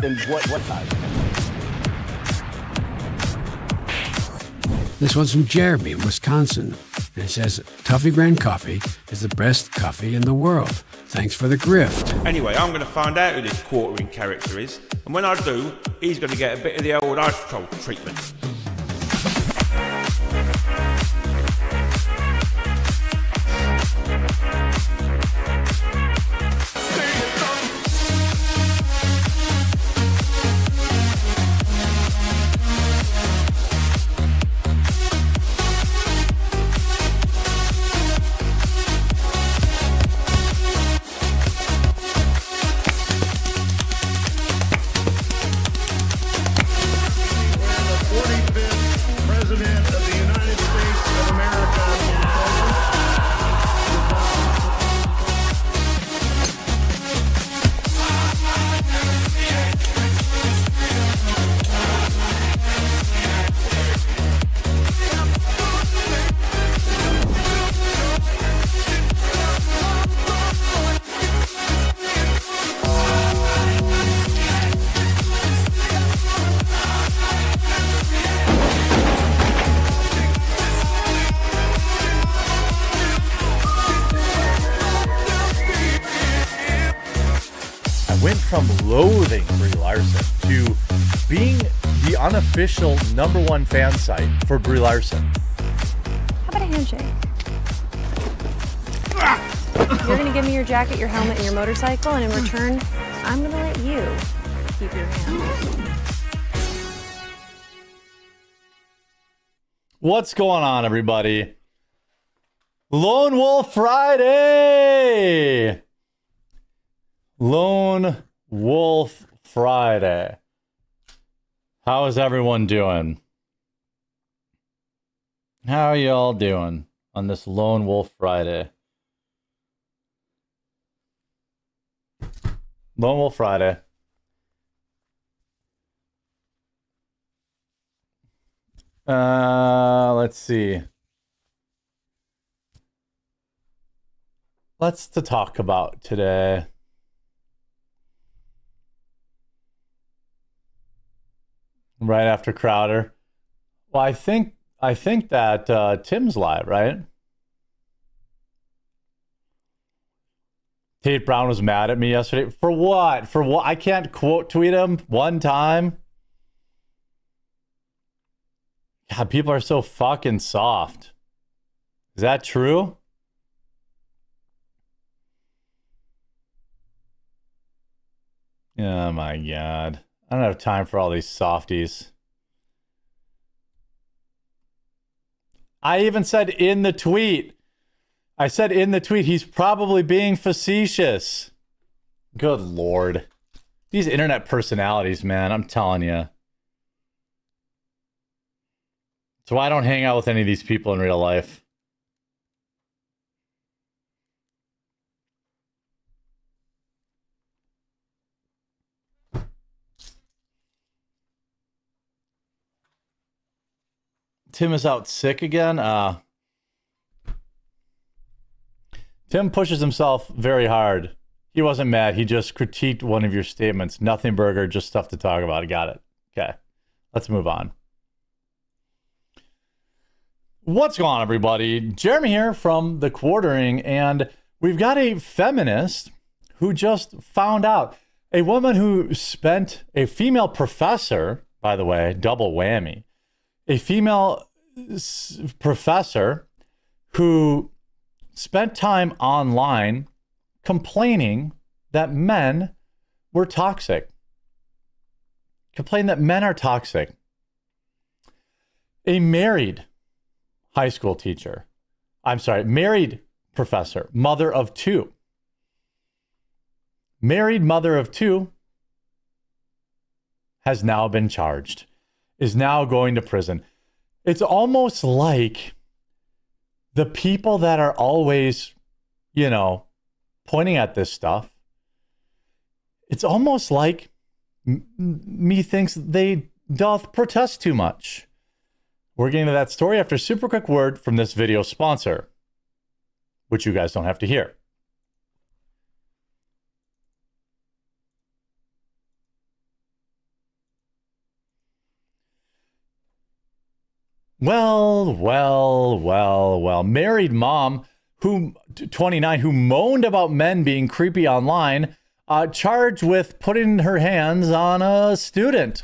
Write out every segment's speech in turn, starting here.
Then what size? This one's from Jeremy in Wisconsin. And it says, Toffee Brand Coffee is the best coffee in the world. Thanks for the grift. Anyway, I'm going to find out who this quartering character is. And when I do, he's going to get a bit of the old ice troll treatment. From loathing Brie Larson to being the unofficial #1 fan site for Brie Larson. How about a handshake? You're going to give me your jacket, your helmet, and your motorcycle, and in return, I'm going to let you keep your hand. What's going on, everybody? Lone Wolf Friday! Lone Wolf Friday. How is everyone doing? How are y'all doing on this Lone Wolf Friday? Lone Wolf Friday. Let's see. Let's to talk about today. Right after Crowder. Well, I think that Tim's live, right? Tate Brown was mad at me yesterday. For what? For what? I can't quote tweet him one time. God, people are so fucking soft. Is that true? Oh my God. I don't have time for all these softies. I even said in the tweet. I said in the tweet, he's probably being facetious. Good Lord. These internet personalities, man, I'm telling you. That's why I don't hang out with any of these people in real life. Tim is out sick again. Tim pushes himself very hard. He wasn't mad. He just critiqued one of your statements. Nothing burger, just stuff to talk about. Got it. Okay. Let's move on. What's going on, everybody? Jeremy here from The Quartering, and we've got a feminist who just found out. A woman who spent, a female professor, by the way, double whammy, a female professor who spent time online complaining that men were toxic. Complained that men are toxic. A married high school teacher. I'm sorry, married professor, mother of two. Married mother of two has now been charged, is now going to prison. It's almost like the people that are always, pointing at this stuff, it's almost like me thinks they doth protest too much. We're getting to that story after a super quick word from this video sponsor, which you guys don't have to hear. Well. Married mom who 29 who moaned about men being creepy online, charged with putting her hands on a student.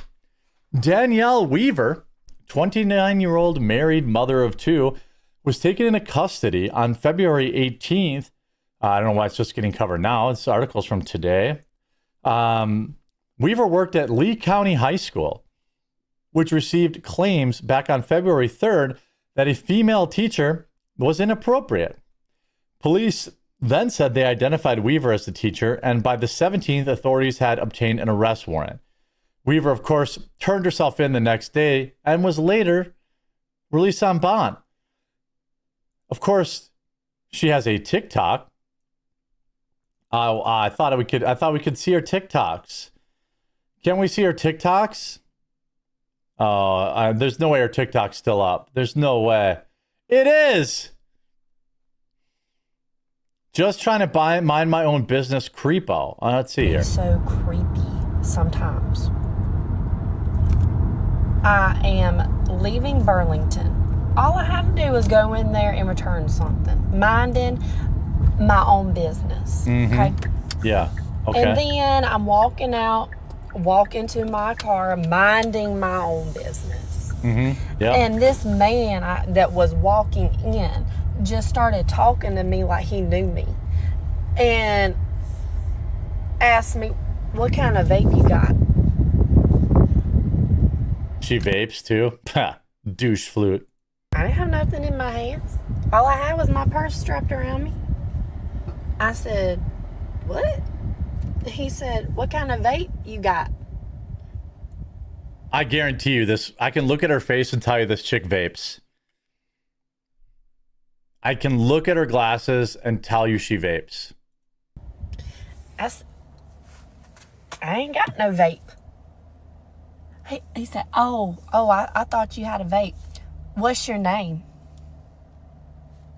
Danielle Weaver, 29-year-old married mother of two, was taken into custody on February 18th. I don't know why it's just getting covered now. This article's from today. Weaver worked at Lee County High School, which received claims back on February 3rd that a female teacher was inappropriate. Police then said they identified Weaver as the teacher, and by the 17th, authorities had obtained an arrest warrant. Weaver, of course, turned herself in the next day and was later released on bond. Of course, she has a TikTok. I thought we could see her TikToks. Can we see her TikToks? There's no way her TikTok's still up. There's no way. It is. Just trying to mind my own business, creepo. Let's see here. It's so creepy sometimes. I am leaving Burlington. All I have to do is go in there and return something. Minding my own business. Okay? Yeah. Okay. And then I'm walking to my car, minding my own business. Yeah. And this man that was walking in just started talking to me like he knew me. And asked me, what kind of vape you got? She vapes too? Douche flute. I didn't have nothing in my hands. All I had was my purse strapped around me. I said, what? He said, what kind of vape you got? I guarantee you this. I can look at her face and tell you this chick vapes. I can look at her glasses and tell you she vapes. I ain't got no vape. He said, I thought you had a vape. What's your name?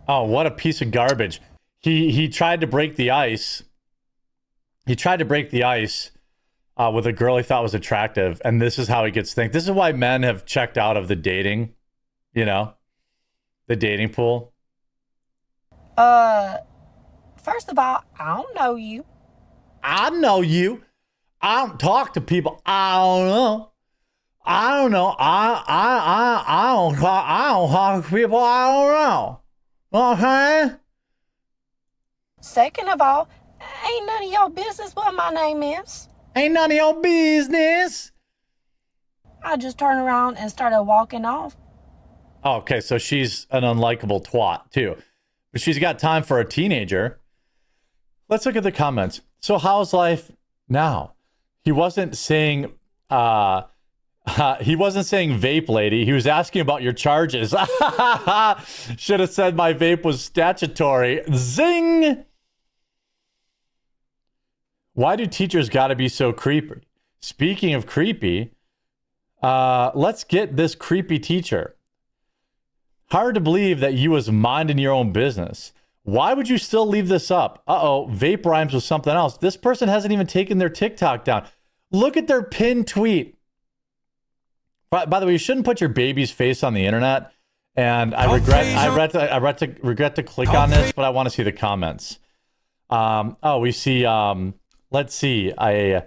Oh, what a piece of garbage. He tried to break the ice. He tried to break the ice with a girl he thought was attractive, and this is how he gets things. This is why men have checked out of the dating, the dating pool. First of all, I don't know you. I know you. I don't talk to people. I don't know. I don't know. I don't talk to people. I don't know. Okay. Second of all, ain't none of your business what my name is. Ain't none of your business. I just turned around and started walking off. Okay, so she's an unlikable twat too, but she's got time for a teenager. Let's look at the comments. So how's life now? He wasn't saying vape lady. He was asking about your charges. Should have said my vape was statutory. Zing! Why do teachers got to be so creepy? Speaking of creepy, let's get this creepy teacher. Hard to believe that you was minding your own business. Why would you still leave this up? Vape rhymes with something else. This person hasn't even taken their TikTok down. Look at their pinned tweet. By the way, you shouldn't put your baby's face on the internet. And I regret to click on this, but I want to see the comments. We see. Let's see a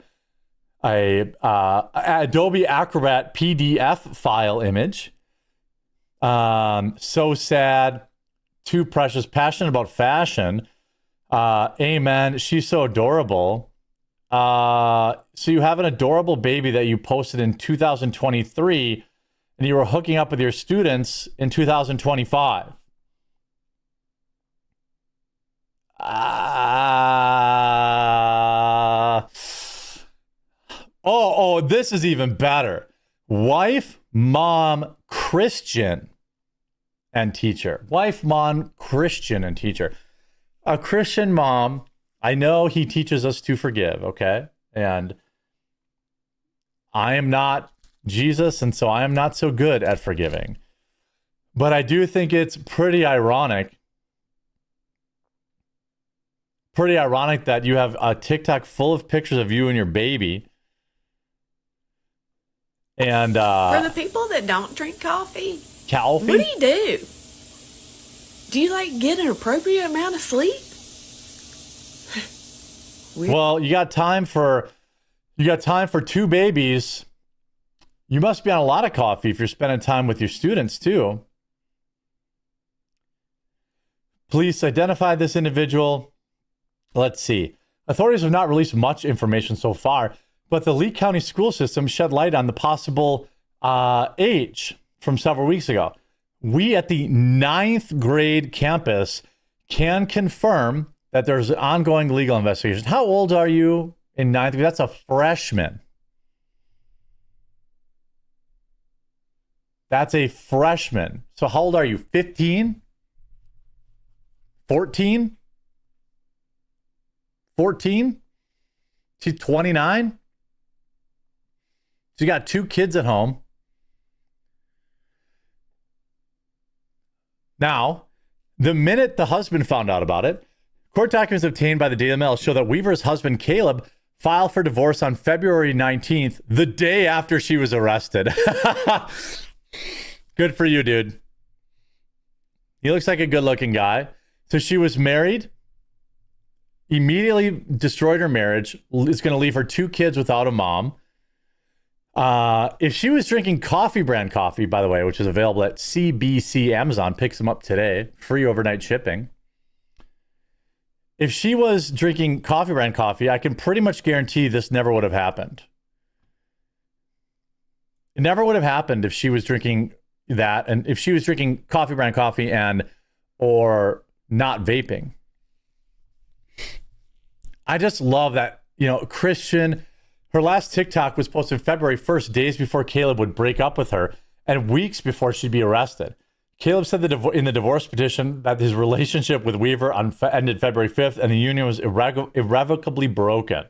Adobe Acrobat PDF file image. So sad. Too precious. Passionate about fashion. Amen. She's so adorable. So you have an adorable baby that you posted in 2023, and you were hooking up with your students in 2025. This is even better. Wife, mom, Christian, and teacher. Wife, mom, Christian, and teacher. A Christian mom, I know he teaches us to forgive, okay? And I am not Jesus, and so I am not so good at forgiving. But I do think it's pretty ironic that you have a TikTok full of pictures of you and your baby. And for the people that don't drink coffee, Coffee? What do you do? Do you like get an appropriate amount of sleep? Well, you got time for 2 babies. You must be on a lot of coffee if you're spending time with your students too. Police identify this individual. Let's see. Authorities have not released much information so far, but the Lee County school system shed light on the possible age from several weeks ago. We at the 9th grade campus can confirm that there's an ongoing legal investigation. How old are you in 9th grade? That's a freshman. That's a freshman. So how old are you? 15? 14? 14? She's 29? So you got 2 kids at home. Now, the minute the husband found out about it, court documents obtained by the Daily Mail show that Weaver's husband, Caleb, filed for divorce on February 19th, the day after she was arrested. Good for you, dude. He looks like a good-looking guy. So she was married, immediately destroyed her marriage, is going to leave her 2 kids without a mom. If she was drinking coffee brand coffee, by the way, which is available at CBC Amazon, picks them up today, free overnight shipping. If she was drinking coffee brand coffee, I can pretty much guarantee this never would have happened. It never would have happened if she was drinking that, and if she was drinking coffee brand coffee or not vaping. I just love that, Christian. Her last TikTok was posted February 1st, days before Caleb would break up with her and weeks before she'd be arrested. Caleb said in the divorce petition that his relationship with Weaver ended February 5th and the union was irrevocably broken.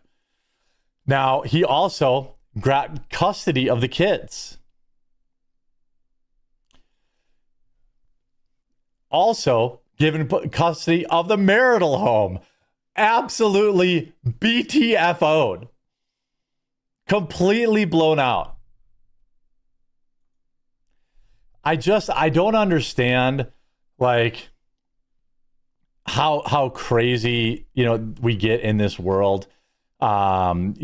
Now, he also got custody of the kids. Also given custody of the marital home. Absolutely BTFO'd. Completely blown out. I don't understand like how crazy, we get in this world. Again,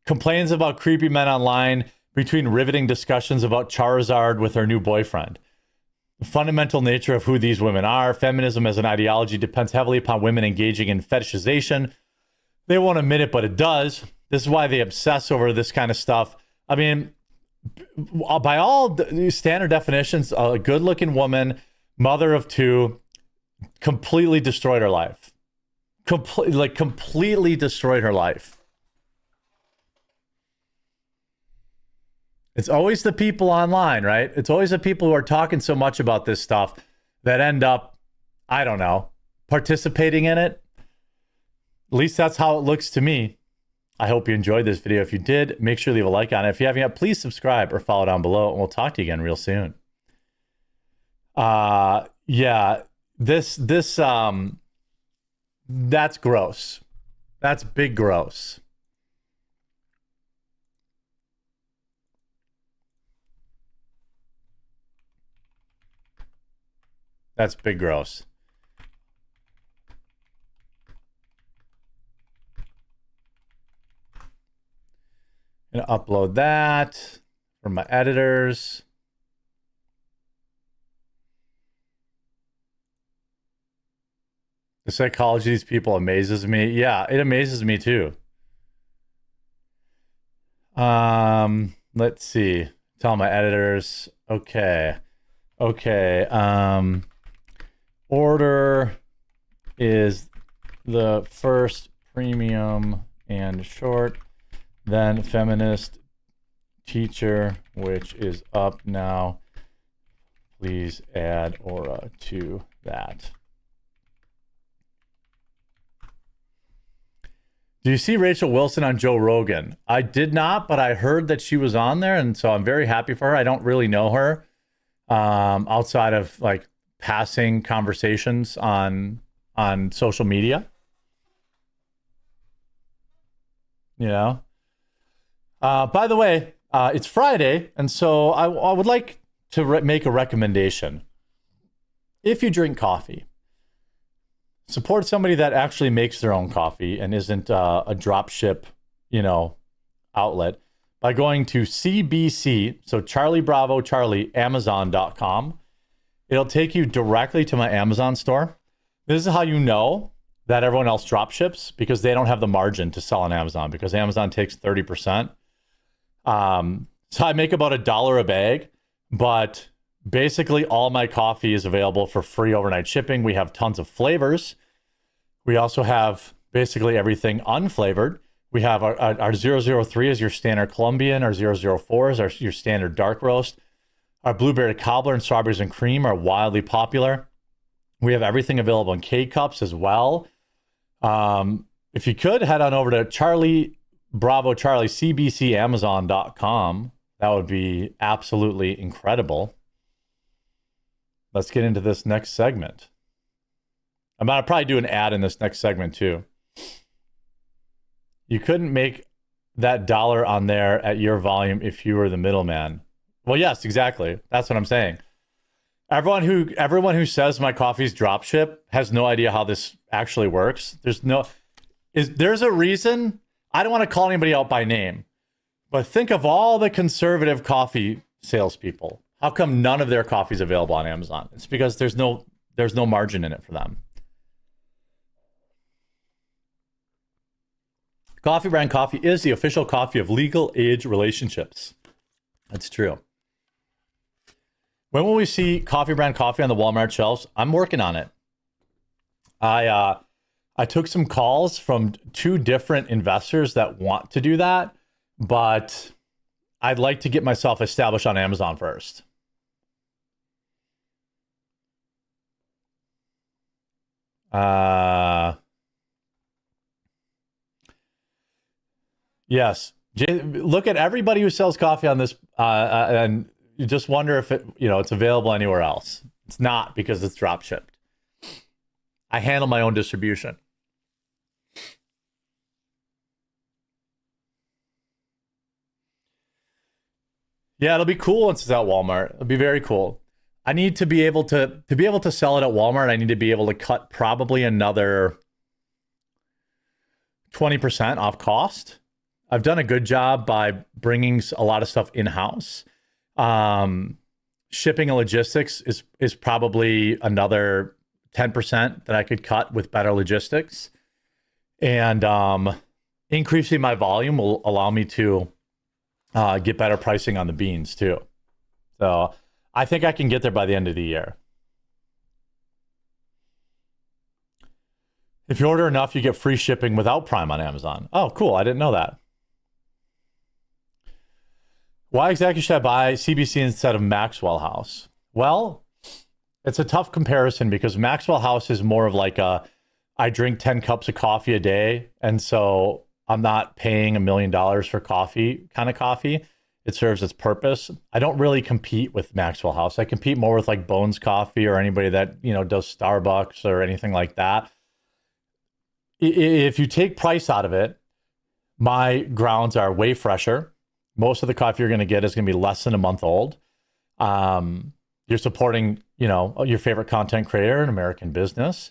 complains about creepy men online between riveting discussions about Charizard with her new boyfriend. The fundamental nature of who these women are. Feminism as an ideology depends heavily upon women engaging in fetishization. They won't admit it, but it does. This is why they obsess over this kind of stuff. I mean, by all standard definitions, a good-looking woman, mother of 2, completely destroyed her life. Completely destroyed her life. It's always the people online, right? It's always the people who are talking so much about this stuff that end up, I don't know, participating in it. At least that's how it looks to me. I hope you enjoyed this video. If you did, make sure to leave a like on it. If you haven't yet, please subscribe or follow down below, and we'll talk to you again real soon. That's gross. That's big gross. That's big gross. I'm going to upload that from my editors. The psychology of these people amazes me. Yeah, it amazes me too. Let's see. Tell my editors. Okay. Order is the first premium and short, then feminist teacher, which is up now. Please add aura to that. Do you see Rachel Wilson on Joe Rogan? I did not, but I heard that she was on there, and so I'm very happy for her. I don't really know her outside of like passing conversations on social media. By the way, It's Friday, and so I would like to make a recommendation. If you drink coffee, support somebody that actually makes their own coffee and isn't a drop ship, outlet by going to CBC, so Charlie Bravo Charlie, Amazon.com. It'll take you directly to my Amazon store. This is how you know that everyone else drop ships, because they don't have the margin to sell on Amazon, because Amazon takes 30%. So I make about $1 a bag, but basically all my coffee is available for free overnight shipping. We have tons of flavors. We also have basically everything unflavored. We have our 003 is your standard Colombian. Our 004 is your standard dark roast. Our blueberry cobbler and strawberries and cream are wildly popular. We have everything available in K-Cups as well. If you could, head on over to Charlie Bravo Charlie, CBC, Amazon.com. That would be absolutely incredible. Let's get into this next segment. I'm going to probably do an ad in this next segment too. You couldn't make that dollar on there at your volume if you were the middleman. Well, yes, exactly. That's what I'm saying. Everyone who says my coffee's dropship has no idea how this actually works. There's a reason. I don't want to call anybody out by name, but think of all the conservative coffee salespeople. How come none of their coffee is available on Amazon? It's because there's no margin in it for them. Coffee Brand Coffee is the official coffee of legal age relationships. That's true. When will we see Coffee Brand Coffee on the Walmart shelves? I'm working on it. I took some calls from 2 different investors that want to do that, but I'd like to get myself established on Amazon first. Yes. Look at everybody who sells coffee on this, and you just wonder if it's available anywhere else. It's not, because it's drop shipped. I handle my own distribution. Yeah, it'll be cool once it's at Walmart. It'll be very cool. I need to be able to sell it at Walmart. I need to be able to cut probably another 20% off cost. I've done a good job by bringing a lot of stuff in-house. Shipping and logistics is probably another 10% that I could cut with better logistics. And increasing my volume will allow me to get better pricing on the beans too. So I think I can get there by the end of the year. If you order enough, you get free shipping without Prime on Amazon. Oh, cool. I didn't know that. Why exactly should I buy CBC instead of Maxwell House? Well, it's a tough comparison, because Maxwell House is more of like I drink 10 cups of coffee a day, and so I'm not paying $1 million for coffee kind of coffee. It serves its purpose. I don't really compete with Maxwell House. I compete more with like Bones Coffee or anybody that, does Starbucks or anything like that. If you take price out of it, my grounds are way fresher. Most of the coffee you're going to get is going to be less than a month old. You're supporting, your favorite content creator in American business.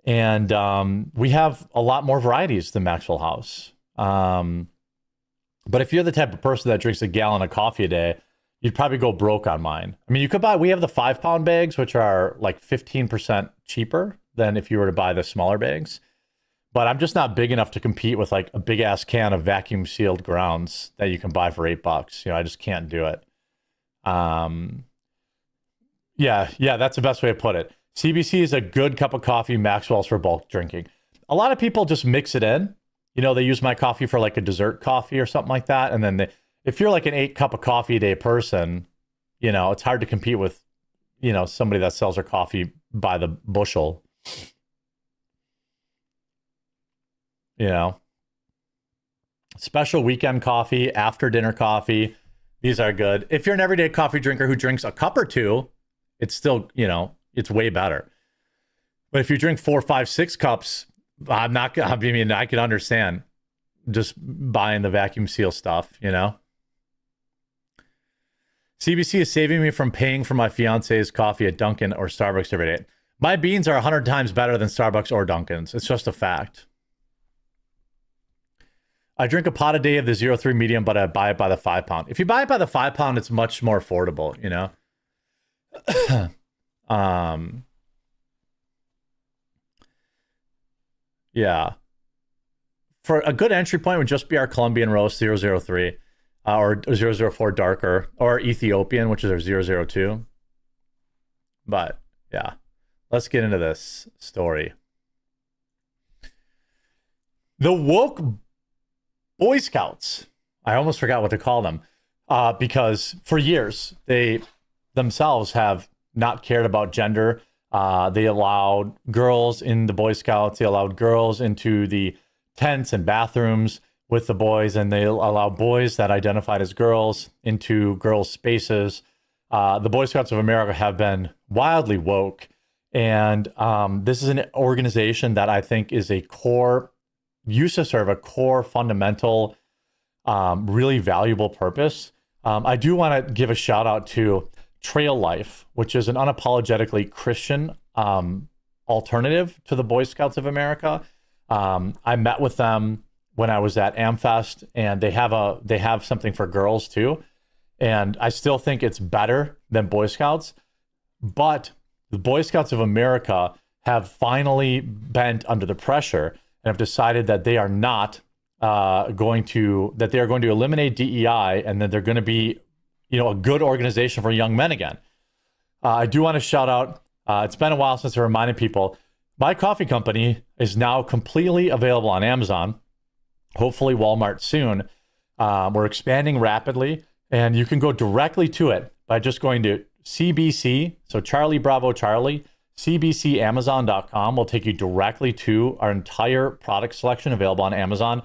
And we have a lot more varieties than Maxwell House. But if you're the type of person that drinks a gallon of coffee a day, you'd probably go broke on mine. I mean, we have the 5-pound bags, which are like 15% cheaper than if you were to buy the smaller bags. But I'm just not big enough to compete with like a big ass can of vacuum sealed grounds that you can buy for $8. I just can't do it. Yeah, that's the best way to put it. CBC is a good cup of coffee. Maxwell's for bulk drinking. A lot of people just mix it in. They use my coffee for like a dessert coffee or something like that. And then if you're like an 8-cup of coffee a day person, it's hard to compete with, somebody that sells their coffee by the bushel. Special weekend coffee, after dinner coffee. These are good. If you're an everyday coffee drinker who drinks a cup or two, it's still, it's way better. But if you drink 4, 5, 6 cups, I can understand just buying the vacuum seal stuff, CBC is saving me from paying for my fiance's coffee at Dunkin' or Starbucks every day. My beans are 100 times better than Starbucks or Dunkin's. It's just a fact. I drink a pot a day of the 0.3 medium, but I buy it by the 5 pound. If you buy it by the 5 pound, it's much more affordable, you know? Yeah. For a good entry point would just be our Colombian roast 003 or 004 darker, or Ethiopian, which is our 002. But yeah, let's get into this story. The woke Boy Scouts, I almost forgot what to call them, because for years they themselves have not cared about gender. They allowed girls in the Boy Scouts. They allowed girls into the tents and bathrooms with the boys, and they allowed boys that identified as girls into girls' spaces. The Boy Scouts of America have been wildly woke, and this is an organization that I think is a core, used to serve a core fundamental, really valuable purpose. I do want to give a shout out to Trail Life, which is an unapologetically Christian alternative to the Boy Scouts of America. I met with them when I was at AmFest, and they have something for girls too. And I still think it's better than Boy Scouts, but the Boy Scouts of America have finally bent under the pressure and have decided that they are not going to eliminate DEI, and that they're going to be, a good organization for young men again. I do want to shout out, it's been a while since I reminded people, my coffee company is now completely available on Amazon, hopefully Walmart soon. We're expanding rapidly, and you can go directly to it by just going to CBC, so Charlie Bravo Charlie, cbcamazon.com will take you directly to our entire product selection available on Amazon.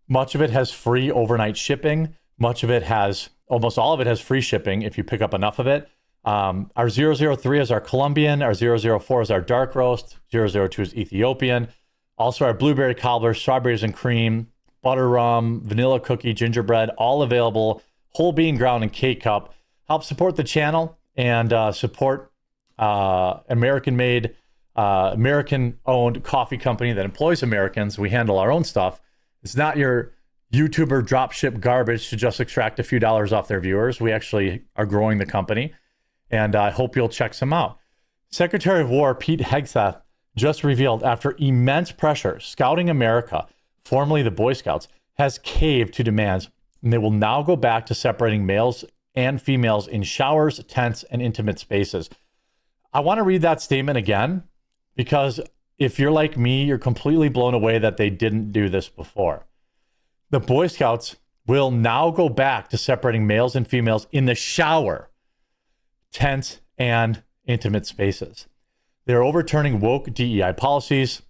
Much of it has free overnight shipping. Almost all of it has free shipping if you pick up enough of it. Our 003 is our Colombian, our 004 is our dark roast, 002 is Ethiopian. Also our blueberry cobbler, strawberries and cream, butter rum, vanilla cookie, gingerbread, all available, whole bean ground and K-cup. Help support the channel and support American-made, American-owned coffee company that employs Americans. We handle our own stuff. It's not your YouTuber dropship garbage to just extract a few dollars off their viewers. We actually are growing the company, and I hope you'll check some out. Secretary of War Pete Hegseth just revealed, after immense pressure, Scouting America, formerly the Boy Scouts, has caved to demands, and they will now go back to separating males and females in showers, tents, and intimate spaces. I want to read that statement again, because if you're like me, you're completely blown away that they didn't do this before. The Boy Scouts will now go back to separating males and females in the shower, tents, and intimate spaces. They're overturning woke DEI policies.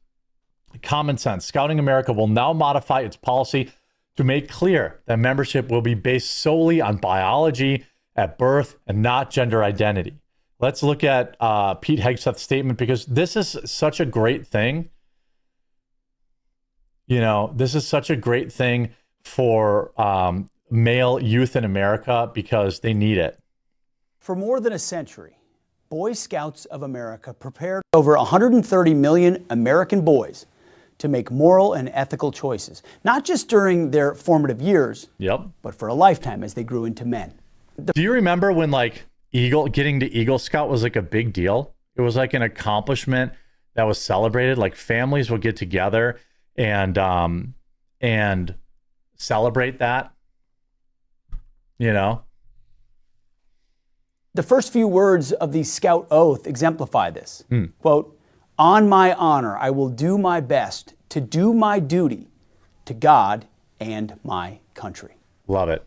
Common sense. Scouting America will now modify its policy to make clear that membership will be based solely on biology at birth and not gender identity. Let's look at Pete Hegseth's statement, because this is such a great thing. This is such a great thing for male youth in America, because they need it. For more than a century, Boy Scouts of America prepared over 130 million American boys to make moral and ethical choices, not just during their formative years, but for a lifetime as they grew into men. Do you remember when getting to Eagle Scout was like a big deal? It was like an accomplishment that was celebrated. Like families would get together and celebrate that, The first few words of the Scout Oath exemplify this. Quote, "On my honor, I will do my best to do my duty to God and my country." Love it.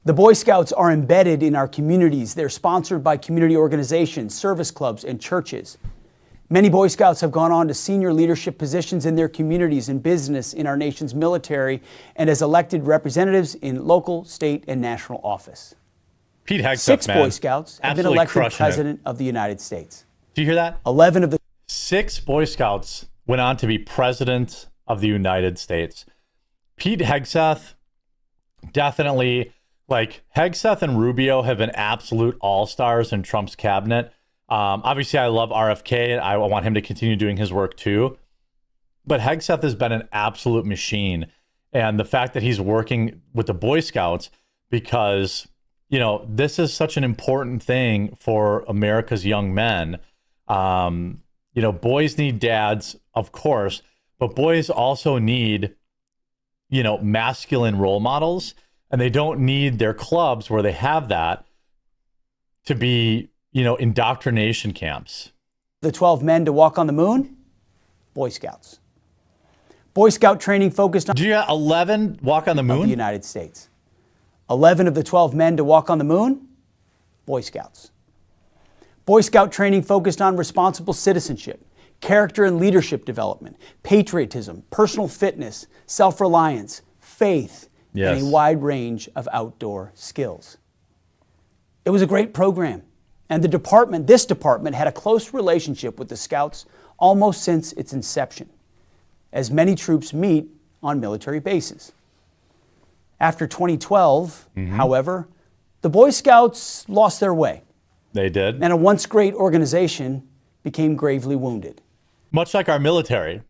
The Boy Scouts are embedded in our communities. They're sponsored by community organizations, service clubs, and churches. Many Boy Scouts have gone on to senior leadership positions in their communities, in business, in our nation's military, and as elected representatives in local, state, and national office. Pete Hegseth, 6 Boy Scouts have been elected President of the United States. Do you hear that? 11 of the 6 Boy Scouts went on to be President of the United States. Pete Hegseth, definitely Like Hegseth and Rubio have been absolute all-stars in Trump's cabinet. Obviously, I love RFK and I want him to continue doing his work too. But Hegseth has been an absolute machine. And the fact that he's working with the Boy Scouts, because, you know, this is such an important thing for America's young men. You know, boys need dads, of course, but boys also need, you know, masculine role models, and they don't need their clubs where they have that to be, you know, indoctrination camps. The 12 men to walk on the moon? Boy Scouts. Boy Scout training focused on Do you got 11 walk on the of moon? the United States. 11 of the 12 men to walk on the moon? Boy Scouts. Boy Scout training focused on responsible citizenship, character and leadership development, patriotism, personal fitness, self-reliance, faith, Yes. and a wide range of outdoor skills. It was a great program, and this department had a close relationship with the Scouts almost since its inception, as many troops meet on military bases. After 2012, however, the Boy Scouts lost their way, They did. and a once great organization became gravely wounded. Much like our military.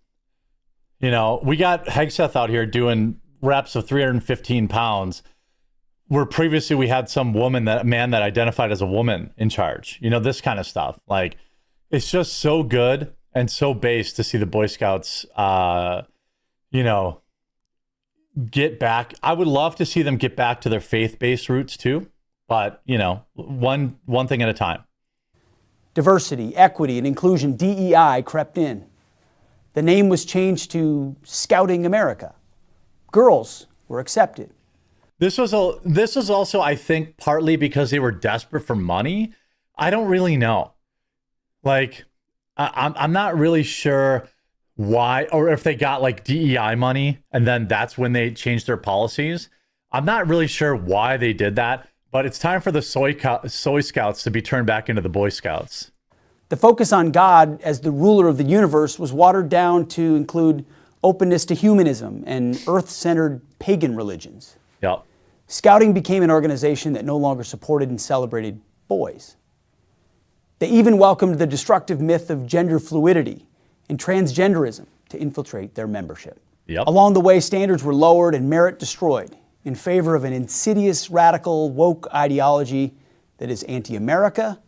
You know, we got Hegseth out here doing reps of 315 pounds, where previously we had some man that identified as a woman in charge. You know, this kind of stuff. Like, it's just so good and so base to see the Boy Scouts, you know, get back. I would love to see them get back to their faith-based roots too, but, you know, one thing at a time. Diversity, equity, and inclusion, DEI, crept in. The name was changed to Scouting America. Girls were accepted. This was also, I think, partly because they were desperate for money. I don't really know. Like, I'm not really sure why, or if they got like DEI money and then that's when they changed their policies. I'm not really sure why they did that, but it's time for the soy Scouts to be turned back into the Boy Scouts. The focus on God as the ruler of the universe was watered down to include openness to humanism and earth-centered pagan religions. Yep. Scouting became an organization that no longer supported and celebrated boys. They even welcomed the destructive myth of gender fluidity and transgenderism to infiltrate their membership. Yep. Along the way, standards were lowered and merit destroyed in favor of an insidious, radical, woke ideology that is anti-America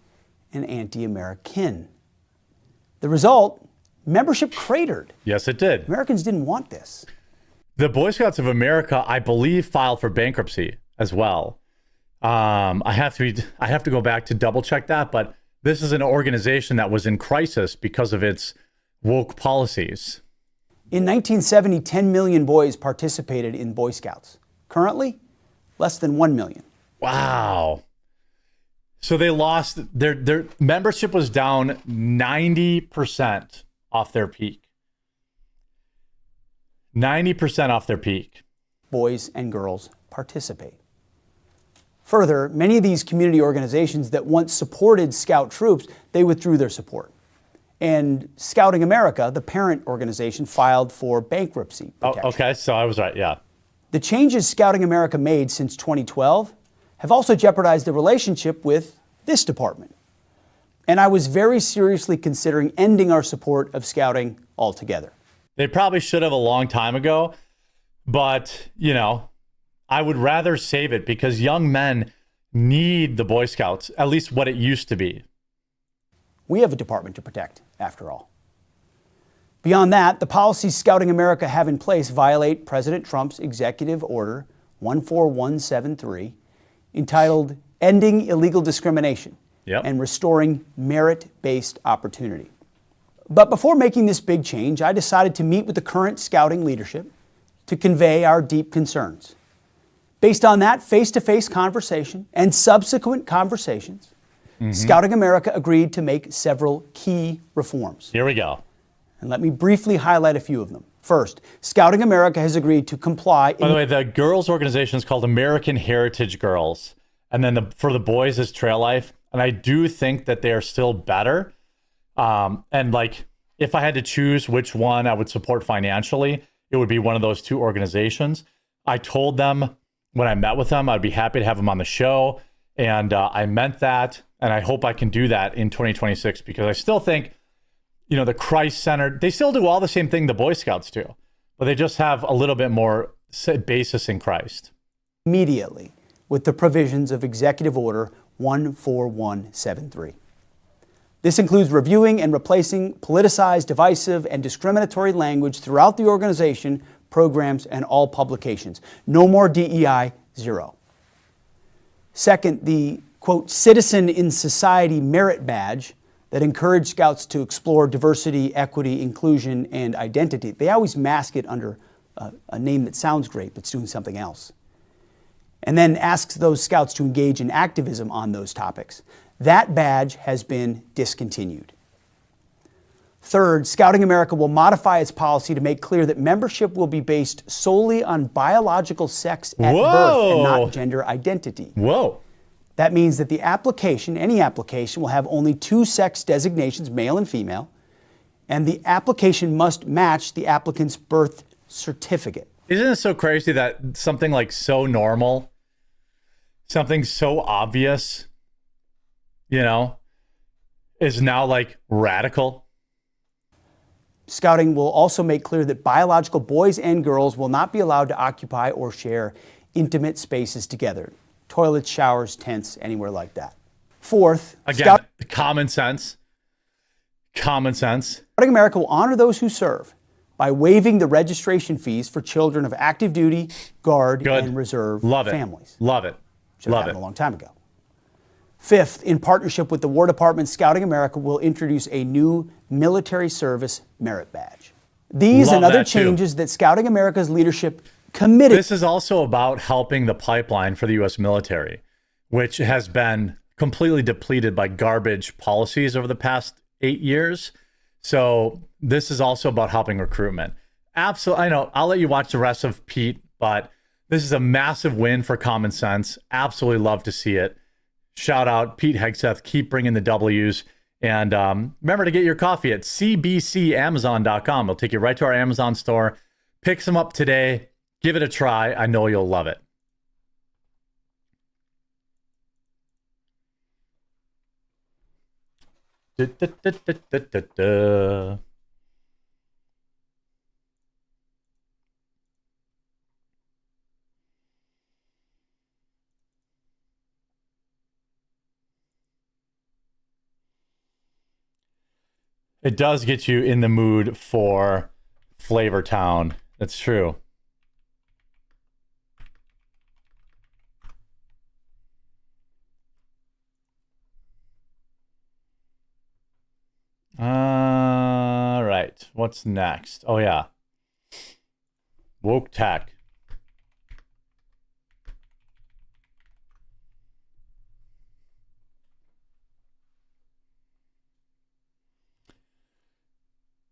and anti-American. The result, membership cratered. Yes, it did. Americans didn't want this. The Boy Scouts of America, I believe, filed for bankruptcy as well. I have to go back to double check that, but this is an organization that was in crisis because of its woke policies. In 1970, 10 million boys participated in Boy Scouts. Currently, less than 1 million. Wow. So they lost, their membership was down 90% off their peak. 90% off their peak. Boys and girls participate. Further, many of these community organizations that once supported Scout troops, they withdrew their support. And Scouting America, the parent organization, filed for bankruptcy protection. Oh, okay, so I was right, yeah. The changes Scouting America made since 2012 have also jeopardized the relationship with this department. And I was very seriously considering ending our support of Scouting altogether. They probably should have a long time ago, but, you know, I would rather save it because young men need the Boy Scouts, at least what it used to be. We have a department to protect, after all. Beyond that, the policies Scouting America have in place violate President Trump's Executive Order 14173, entitled Ending Illegal Discrimination and Restoring Merit-Based Opportunity. But before making this big change, I decided to meet with the current Scouting leadership to convey our deep concerns. Based on that face-to-face conversation and subsequent conversations, Scouting America agreed to make several key reforms. Here we go. And let me briefly highlight a few of them. First, Scouting America has agreed to comply. By the way, the girls' organization is called American Heritage Girls. And then for the boys is Trail Life. And I do think that they are still better. And like, if I had to choose which one I would support financially, it would be one of those two organizations. I told them when I met with him, I'd be happy to have him on the show. And I meant that. And I hope I can do that in 2026 because I still think, the Christ-centered, they still do all the same thing the Boy Scouts do, but they just have a little bit more basis in Christ. Immediately with the provisions of Executive Order 14173. This includes reviewing and replacing politicized, divisive, and discriminatory language throughout the organization, programs, and all publications. No more DEI, zero. Second, the, quote, Citizen in Society Merit Badge that encouraged Scouts to explore diversity, equity, inclusion, and identity. They always mask it under a name that sounds great, but it's doing something else. And then asks those Scouts to engage in activism on those topics. That badge has been discontinued. Third, Scouting America will modify its policy to make clear that membership will be based solely on biological sex at birth and not gender identity. Whoa. That means that the application, any application, will have only two sex designations, male and female, and the application must match the applicant's birth certificate. Isn't it so crazy that something like so normal, something so obvious, is now like radical? Scouting will also make clear that biological boys and girls will not be allowed to occupy or share intimate spaces together. Toilets, showers, tents, anywhere like that. Fourth, again, common sense. Common sense. Scouting America will honor those who serve by waiving the registration fees for children of active duty, guard, and reserve families. Love it. Should have happened a long time ago. Fifth, in partnership with the War Department, Scouting America will introduce a new military service merit badge. These and other changes that Scouting America's leadership committed. This is also about helping the pipeline for the U.S. military, which has been completely depleted by garbage policies over the past 8 years. So this is also about helping recruitment. Absolutely. I know. I'll let you watch the rest of Pete, but this is a massive win for common sense. Absolutely love to see it. Shout out Pete Hegseth. Keep bringing the W's. And remember to get your coffee at cbcamazon.com. It'll take you right to our Amazon store. Pick some up today. Give it a try. I know you'll love it. It does get you in the mood for Flavor Town. That's true. All right. What's next? Oh, yeah. Woke tech.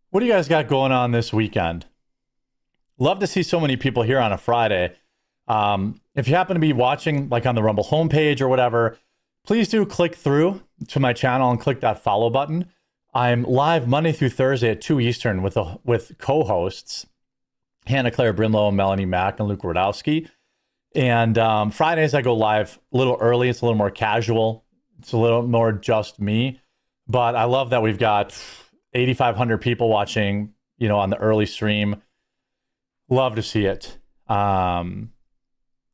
What do you guys got going on this weekend? Love to see so many people here on a Friday. If you happen to be watching like on the Rumble homepage or whatever, please do click through to my channel and click that follow button. I'm live Monday through Thursday at 2 Eastern with co-hosts Hannah Claire Brinlow, Melanie Mack, and Luke Rodowski. And Fridays I go live a little early. It's a little more casual. It's a little more just me. But I love that we've got 8,500 people watching, on the early stream. Love to see it. Yeah,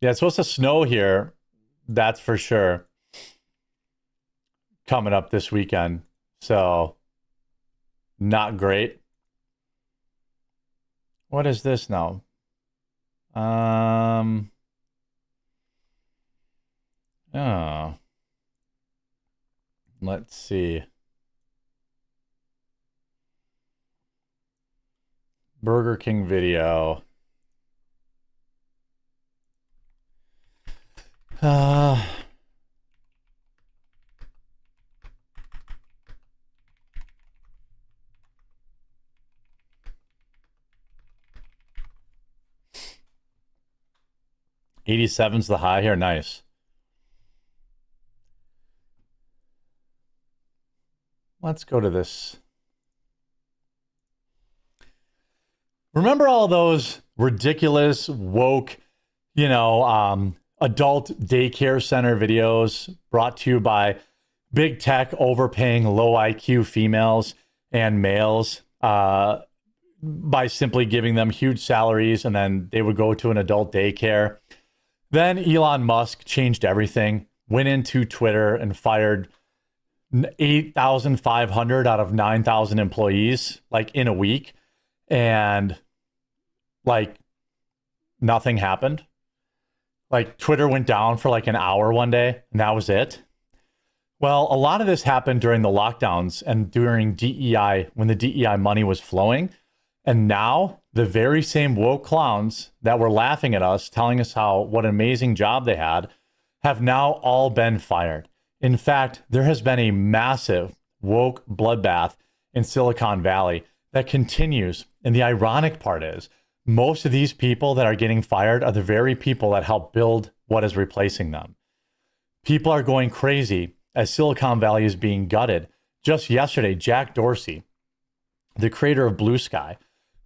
it's supposed to snow here. That's for sure. Coming up this weekend. So, not great. What is this now? Oh. Let's see. Burger King video. 87's the high here. Nice. Let's go to this. Remember all those ridiculous, woke, adult daycare center videos brought to you by big tech overpaying low IQ females and males by simply giving them huge salaries, and then they would go to an adult daycare. Then Elon Musk changed everything, went into Twitter and fired 8,500 out of 9,000 employees like in a week, and like nothing happened. Like Twitter went down for like an hour one day, and that was it. Well, a lot of this happened during the lockdowns and during DEI, when the DEI money was flowing. And now the very same woke clowns that were laughing at us, telling us what an amazing job they had, have now all been fired. In fact, there has been a massive woke bloodbath in Silicon Valley that continues. And the ironic part is, most of these people that are getting fired are the very people that helped build what is replacing them. People are going crazy as Silicon Valley is being gutted. Just yesterday, Jack Dorsey, the creator of Blue Sky,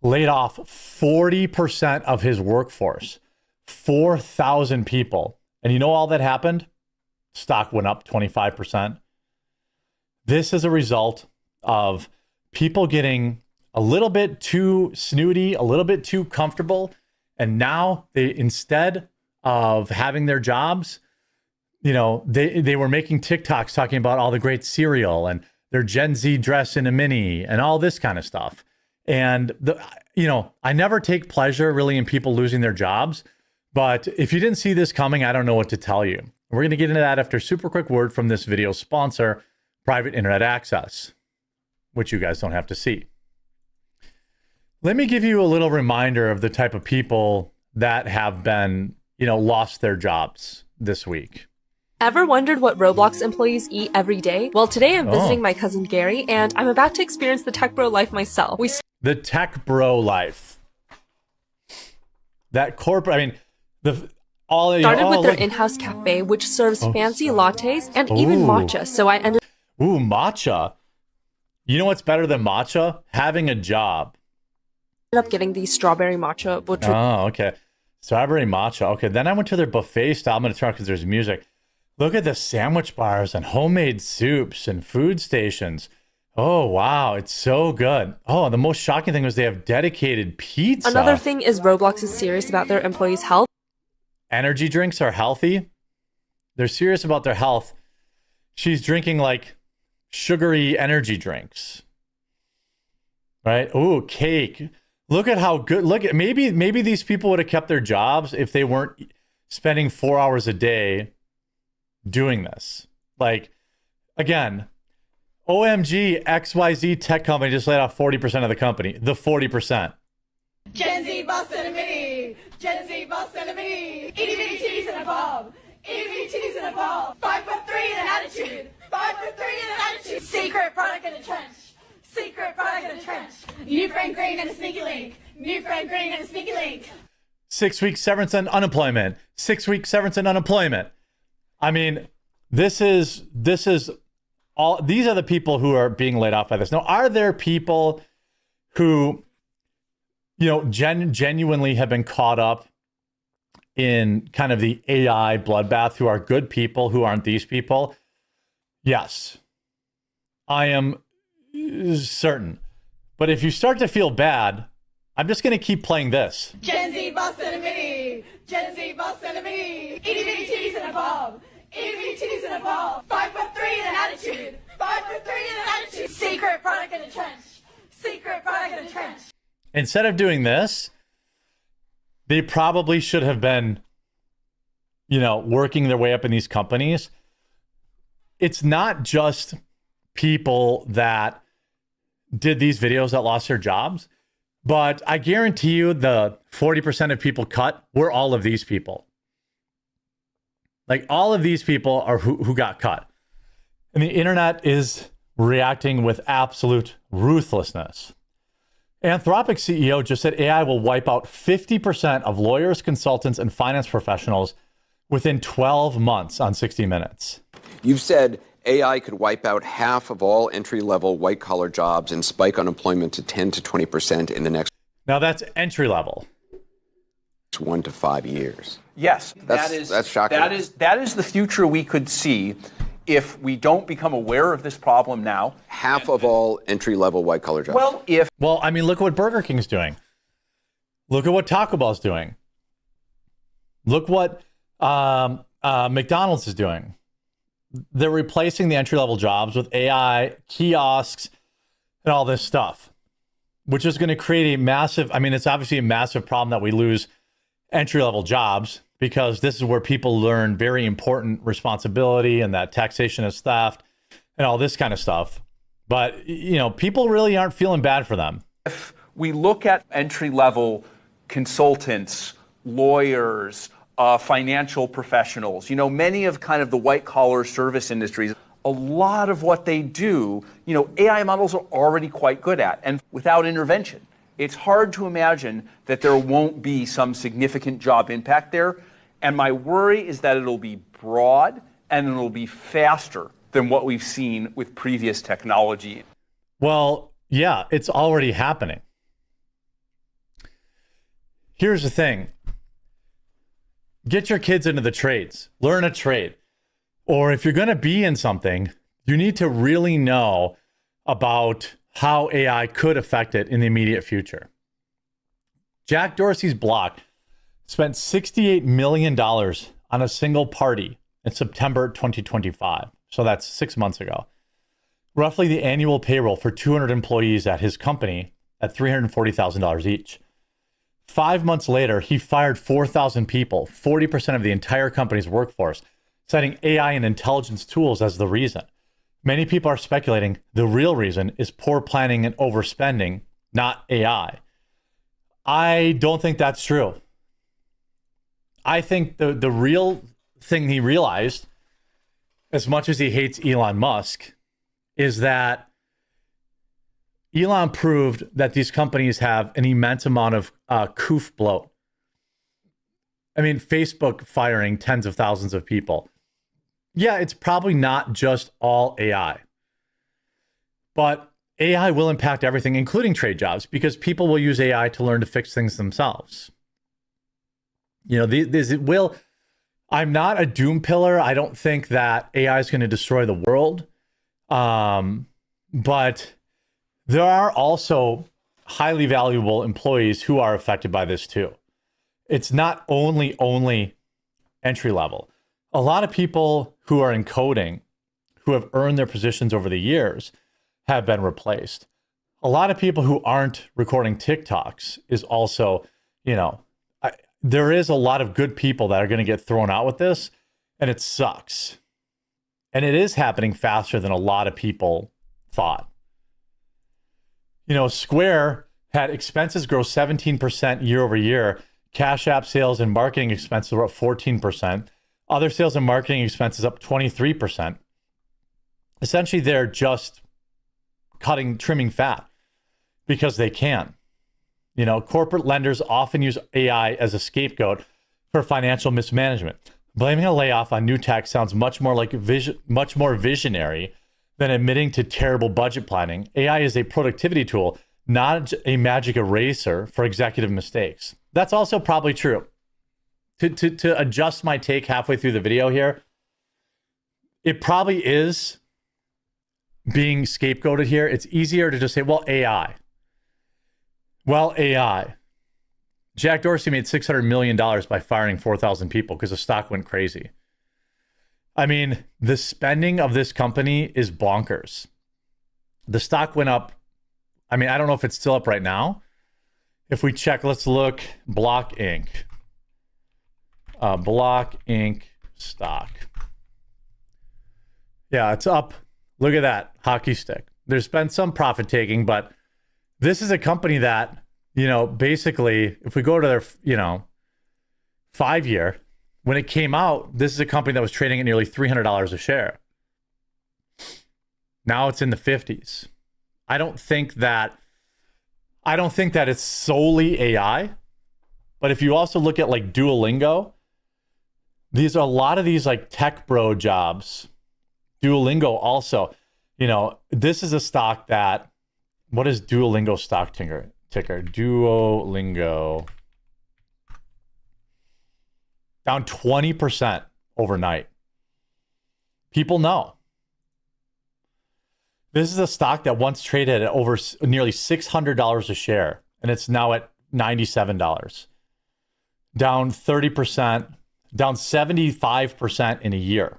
laid off 40% of his workforce, 4,000 people. And you know all that happened? Stock went up 25%. This is a result of people getting a little bit too snooty, a little bit too comfortable. And now they, instead of having their jobs, you know, they were making TikToks talking about all the great cereal and their Gen Z dress in a mini and all this kind of stuff. And I never take pleasure really in people losing their jobs, but if you didn't see this coming, I don't know what to tell you. We're going to get into that after a super quick word from this video's sponsor, Private Internet Access, which you guys don't have to see. Let me give you a little reminder of the type of people that have been, lost their jobs this week. Ever wondered what Roblox employees eat every day? Well, today I'm visiting my cousin Gary, and I'm about to experience the tech bro life myself. The tech bro life. That corporate, started with their in-house cafe, which serves fancy lattes and even matcha. So I ended matcha. You know what's better than matcha? Having a job. up getting the strawberry matcha, which okay. Strawberry matcha. Okay, then I went to their buffet style. I'm going to turn because there's music. Look at the sandwich bars and homemade soups and food stations. Oh, wow. It's so good. Oh, the most shocking thing was they have dedicated pizza. Another thing is Roblox is serious about their employees' health. Energy drinks are healthy. They're serious about their health. She's drinking like sugary energy drinks. Right? Oh, cake. Look at how good. Look at maybe these people would have kept their jobs if they weren't spending 4 hours a day doing this. Like, again, OMG, XYZ tech company just laid off 40% of the company. The 40%. Gen Z boss in a mini. Gen Z boss in a mini. Itty bitty titties in a bob. Itty bitty titties in a bob. 5'3" in an attitude. 5'3" in an attitude. Secret product in a trench. Secret product in a trench. New friend green and a sneaky link. New friend green and a sneaky link. 6 week severance and unemployment. 6 week severance and unemployment. I mean, this is all. These are the people who are being laid off by this. Now, are there people who, genuinely have been caught up in kind of the AI bloodbath who are good people who aren't these people? Yes, I am certain. But if you start to feel bad, I'm just going to keep playing this. Gen Z boss in a mini. Gen Z boss in a mini. Itty bitty titties in a bob. Itty bitty titties in a bob. 5'3" in an attitude. 5'3" in an attitude. Secret product in a trench. Secret product in a trench. Instead of doing this, they probably should have been, working their way up in these companies. It's not just people that did these videos that lost their jobs, but I guarantee you the 40% of people cut were all of these people. Like all of these people are who got cut. And the internet is reacting with absolute ruthlessness. Anthropic CEO just said AI will wipe out 50% of lawyers, consultants, and finance professionals within 12 months on 60 Minutes. You've said AI could wipe out half of all entry-level white-collar jobs and spike unemployment to 10 to 20% in the next. Now that's entry level. 1 to 5 years. Yes, That's shocking. That is the future we could see if we don't become aware of this problem now. Half of all entry-level white-collar jobs. Well, I mean, look at what Burger King's doing. Look at what Taco Bell's doing. Look what McDonald's is doing. They're replacing the entry-level jobs with AI, kiosks, and all this stuff, which is going to create a massive, I mean, it's obviously a massive problem that we lose entry-level jobs, because this is where people learn very important responsibility, and that taxation is theft and all this kind of stuff. But, you know, people really aren't feeling bad for them. If we look at entry-level consultants, lawyers, financial professionals, you know, many of kind of the white-collar service industries, a lot of what they do, you know, AI models are already quite good at, and without intervention. It's hard to imagine that there won't be some significant job impact there. And my worry is that it'll be broad and it'll be faster than what we've seen with previous technology. Well, yeah, it's already happening. Here's the thing. Get your kids into the trades. Learn a trade. Or if you're going to be in something, you need to really know about how AI could affect it in the immediate future. Jack Dorsey's block spent $68 million on a single party in September 2025. So that's 6 months ago. Roughly the annual payroll for 200 employees at his company at $340,000 each. 5 months later, he fired 4,000 people, 40% of the entire company's workforce, citing AI and intelligence tools as the reason. Many people are speculating the real reason is poor planning and overspending, not AI. I don't think that's true. I think the real thing he realized, as much as he hates Elon Musk, is that Elon proved that these companies have an immense amount of coof bloat. I mean, Facebook firing tens of thousands of people. Yeah, it's probably not just all AI. But AI will impact everything, including trade jobs, because people will use AI to learn to fix things themselves. You know, it will. I'm not a doom pillar. I don't think that AI is going to destroy the world. But there are also highly valuable employees who are affected by this too. It's not only entry level. A lot of people who are in coding, who have earned their positions over the years, have been replaced. A lot of people who aren't recording TikToks is also, you know, there is a lot of good people that are going to get thrown out with this, and it sucks. And it is happening faster than a lot of people thought. You know, Square had expenses grow 17% year over year. Cash App sales and marketing expenses were up 14%. Other sales and marketing expenses up 23%. Essentially, they're just trimming fat because they can. You know, corporate lenders often use AI as a scapegoat for financial mismanagement. Blaming a layoff on new tech sounds much more visionary than admitting to terrible budget planning. AI is a productivity tool, not a magic eraser for executive mistakes. That's also probably true. To adjust my take halfway through the video here, it probably is being scapegoated here. It's easier to just say, well, AI. Well, AI. Jack Dorsey made $600 million by firing 4,000 people because the stock went crazy. I mean, the spending of this company is bonkers. The stock went up. I mean, I don't know if it's still up right now. If we check, let's look. Block Inc. Block Inc. stock. Yeah, it's up. Look at that hockey stick. There's been some profit taking, but this is a company that, you know, basically, if we go to their, 5 year, when it came out, this is a company that was trading at nearly $300 a share. Now it's in the 50s. I don't think that it's solely AI, but if you also look at like Duolingo, these are a lot of these like tech bro jobs. Duolingo also, this is a stock that, what is Duolingo stock ticker? Duolingo. down 20% overnight. People know. This is a stock that once traded at over nearly $600 a share, and it's now at $97. Down 30%, down 75% in a year.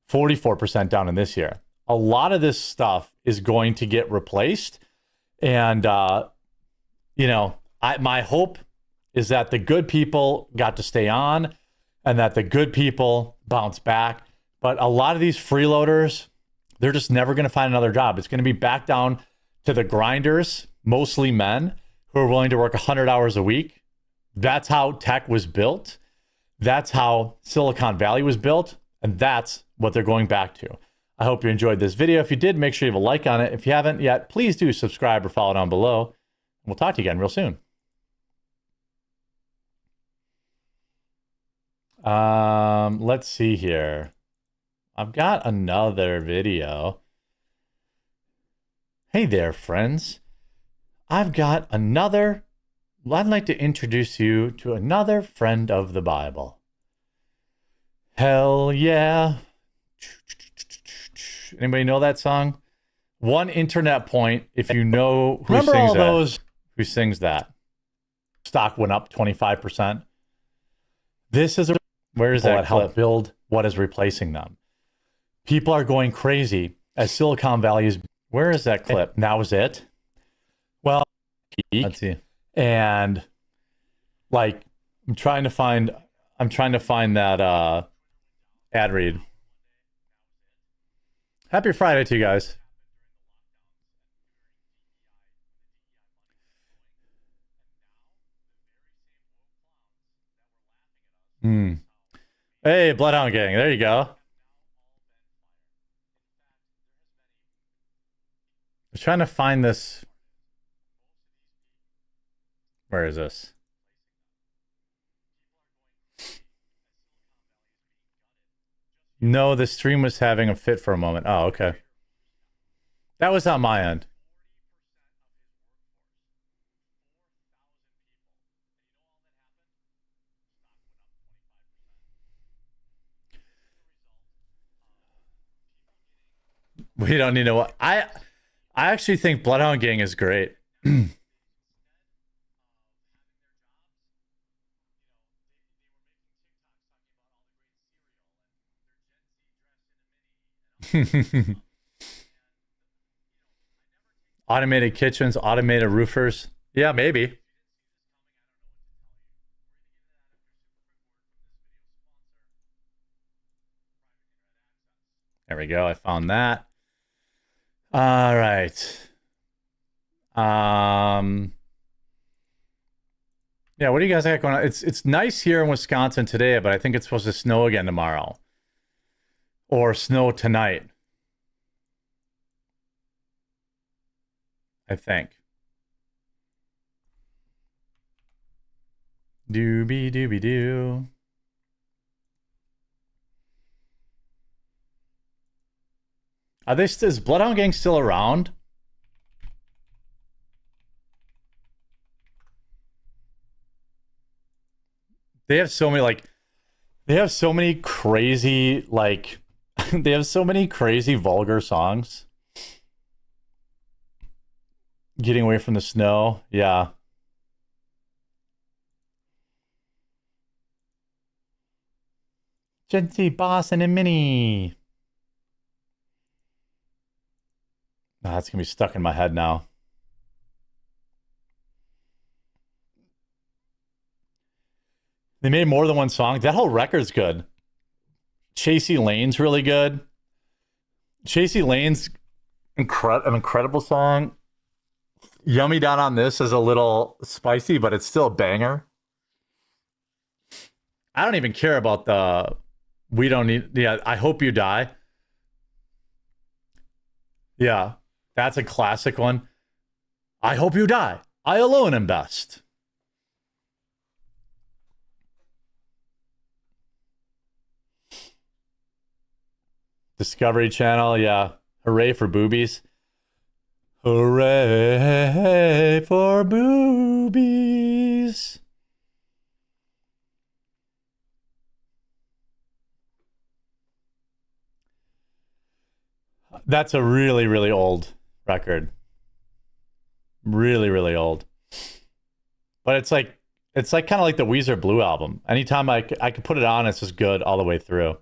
44% down in this year. A lot of this stuff is going to get replaced. And, my hope is that the good people got to stay on and that the good people bounce back. But a lot of these freeloaders, they're just never going to find another job. It's going to be back down to the grinders, mostly men, who are willing to work 100 hours a week. That's how tech was built. That's how Silicon Valley was built. And that's what they're going back to. I hope you enjoyed this video. If you did, make sure you have a like on it. If you haven't yet, please do subscribe or follow down below. We'll talk to you again real soon. Let's see here. I've got another video. Hey there, friends. I'd like to introduce you to another friend of the Bible. Hell yeah. Anybody know that song? One internet point if you know who Remember sings all that. those- Who sings that? Stock went up 25%. This is where is that help build what is replacing them? People are going crazy as Silicon Valley is. Where is that clip? Now is it? Well, let's see. And like, I'm trying to find that ad read. Happy Friday to you guys. Hey, Bloodhound Gang. There you go. I was trying to find this. Where is this? No, the stream was having a fit for a moment. Oh, okay. That was on my end. We don't need to. I actually think Bloodhound Gang is great. Automated kitchens, automated roofers. Yeah, maybe. There we go. I found that. All right. Yeah, what do you guys got going on? It's nice here in Wisconsin today, but I think it's supposed to snow again tomorrow. Or snow tonight. I think. Doobie doobie doo. Is Bloodhound Gang still around? They have so many crazy they have so many crazy vulgar songs. Getting away from the snow. Yeah. Gen Z, Boss, and a Mini. Oh, that's going to be stuck in my head now. They made more than one song. That whole record's good. Chasey Lane's really good. Chasey Lane's an incredible song. Yummy Down on This is a little spicy, but it's still a banger. I don't even care about the We Don't Need... Yeah, I Hope You Die. Yeah, that's a classic one. I Hope You Die. I Alone Am Best. Discovery Channel, yeah. Hooray for boobies. Hooray for boobies. That's a really, really old record. Really, really old. But it's like kind of like the Weezer Blue album. Anytime I could put it on, it's just good all the way through.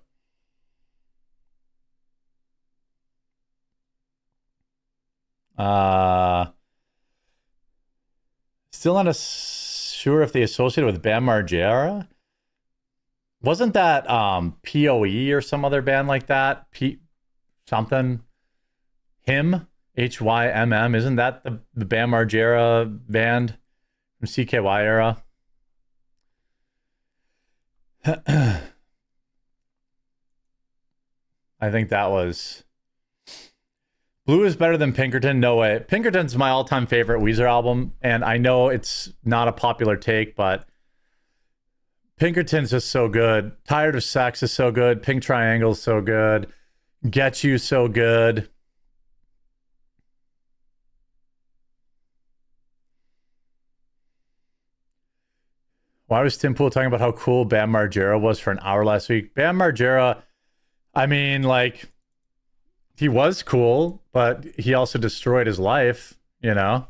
Still not sure if they associated with Bam Margera. Wasn't that POE or some other band like that? Something. Him, HYMM. Isn't that the Bam Margera band from CKY era? I think that was... Blue is better than Pinkerton? No way. Pinkerton's my all-time favorite Weezer album, and I know it's not a popular take, but Pinkerton's just so good. Tired of Sex is so good. Pink Triangle's so good. Get You so good. Why was Tim Pool talking about how cool Bam Margera was for an hour last week? Bam Margera, I mean, like, he was cool, but he also destroyed his life, you know?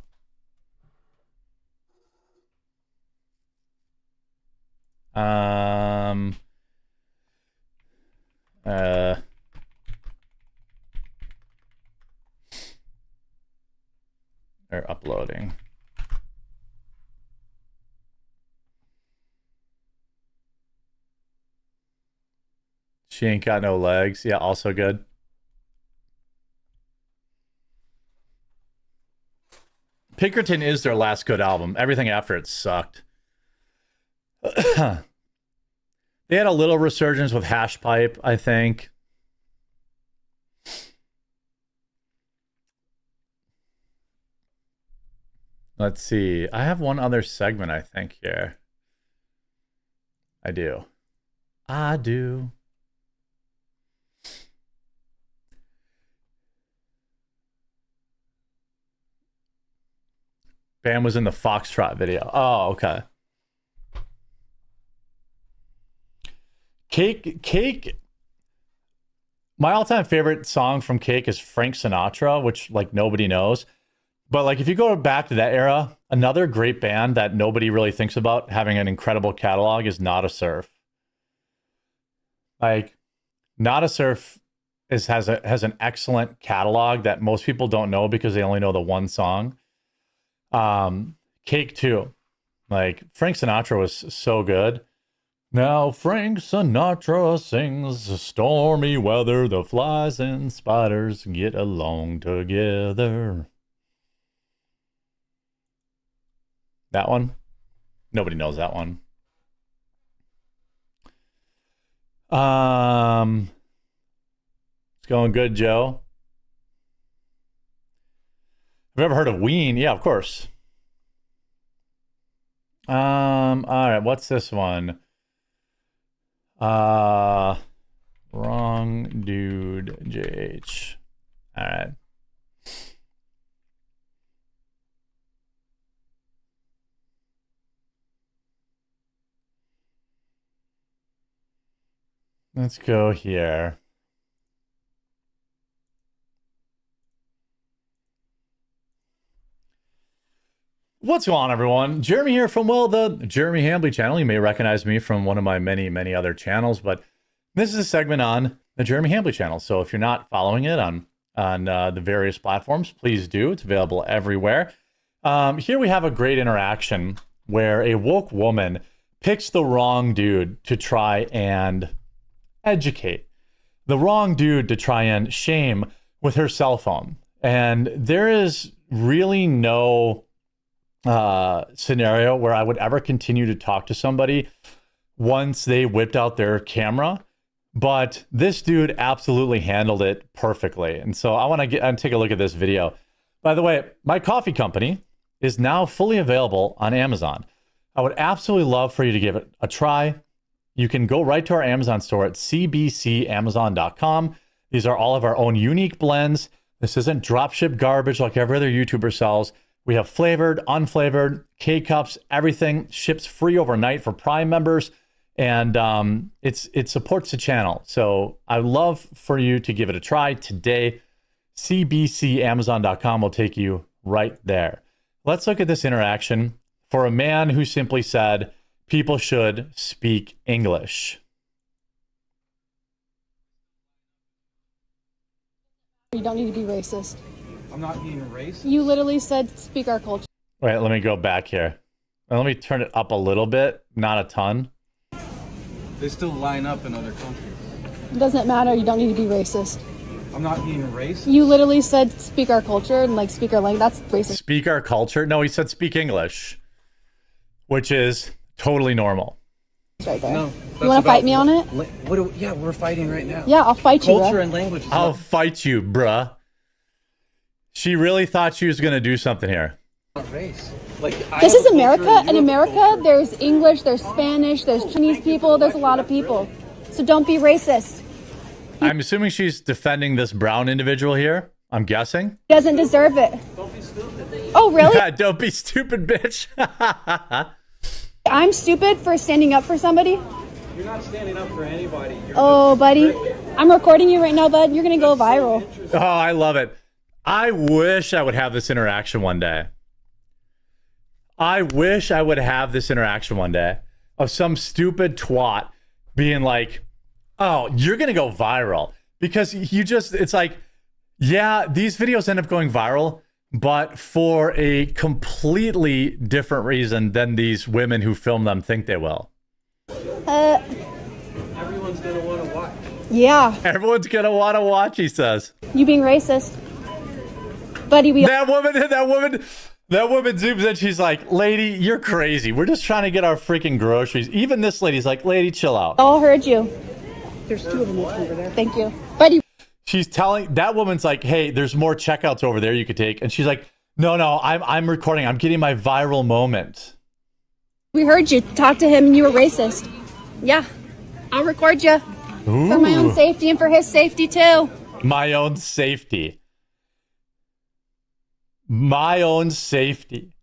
They're uploading. She Ain't Got No Legs. Yeah, also good. Pinkerton is their last good album. Everything after it sucked. They had a little resurgence with Hash Pipe, I think. Let's see. I have one other segment, I think, here. I do. Bam was in the Foxtrot video. Oh, okay. Cake. My all-time favorite song from Cake is Frank Sinatra, which like nobody knows. But like if you go back to that era, another great band that nobody really thinks about having an incredible catalog is Not a Surf. Like Not a Surf has an excellent catalog that most people don't know because they only know the one song. Cake too. Like Frank Sinatra was so good. Now Frank Sinatra sings stormy weather, the flies and spiders get along together. That one? Nobody knows that one. It's going good, Joe. Have you ever heard of Ween? Yeah, of course. All right, what's this one? Wrong dude, JH. All right. Let's go here. What's going on, everyone? Jeremy here from, well, the Jeremy Hambly channel. You may recognize me from one of my many, many other channels, but this is a segment on the Jeremy Hambly channel. So if you're not following it on the various platforms, please do. It's available everywhere. Here we have a great interaction where a woke woman picks the wrong dude to try and educate, the wrong dude to try and shame with her cell phone. And there is really no scenario where I would ever continue to talk to somebody once they whipped out their camera, but this dude absolutely handled it perfectly. And so I want to take a look at this video. By the way, my coffee company is now fully available on Amazon. I would absolutely love for you to give it a try. You can go right to our Amazon store at cbcamazon.com. These are all of our own unique blends. This isn't dropship garbage like every other YouTuber sells. We have flavored, unflavored, K-Cups, everything ships free overnight for Prime members. And it supports the channel. So I'd love for you to give it a try today. cbcamazon.com will take you right there. Let's look at this interaction for a man who simply said people should speak English. You don't need to be racist. I'm not being racist. You literally said speak our culture. Wait, let me go back here. Let me turn it up a little bit, not a ton. They still line up in other countries. It doesn't matter. You don't need to be racist. I'm not being racist. You literally said speak our culture and like speak our language. That's racist. Speak our culture? No, he said speak English, which is totally normal. Right there. No. You want to fight me on it? Yeah, we're fighting right now. Yeah, I'll fight you. Culture Bro. and language. I'll fight you, bruh. She really thought she was going to do something here. Race. This is America. In America, there's English, there's Spanish, there's Chinese people, there's a lot of people. So don't be racist. I'm assuming she's defending this brown individual here. I'm guessing. He doesn't deserve it. Don't be stupid. Oh, really? Yeah, don't be stupid, bitch. I'm stupid for standing up for somebody? You're not standing up for anybody. Oh, buddy. I'm recording you right now, bud. You're going to go viral. Oh, I love it. I wish I would have this interaction one day. I wish I would have this interaction one day of some stupid twat being like, oh, you're going to go viral. Because it's like, yeah, these videos end up going viral, but for a completely different reason than these women who film them think they will. Everyone's going to want to watch. Yeah. Everyone's going to want to watch, he says. You being racist. Buddy, That woman zooms in. She's like, lady, you're crazy. We're just trying to get our freaking groceries. Even this lady's like, lady, chill out. all heard you. There's two of them over there. Thank you. Buddy. She's telling, that woman's like, hey, there's more checkouts over there you could take. And she's like, no, I'm recording. I'm getting my viral moment. We heard you talk to him and you were racist. Yeah. I'll record you. Ooh. For my own safety and for his safety too. My own safety. My own safety.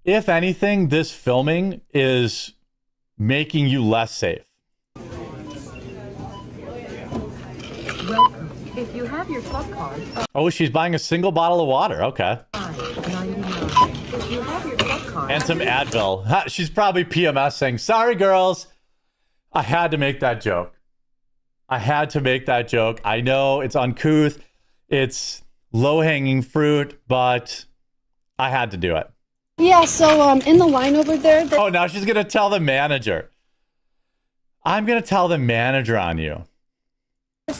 If anything, this filming is making you less safe. Welcome. If you have your club card. Oh, she's buying a single bottle of water. Okay. If you have your club card. And some Advil. Ha, she's probably PMSing. Sorry, girls. I had to make that joke. I know it's uncouth. It's low-hanging fruit, but I had to do it. Yeah, so in the line over there. Oh, now she's going to tell the manager. I'm going to tell the manager on you.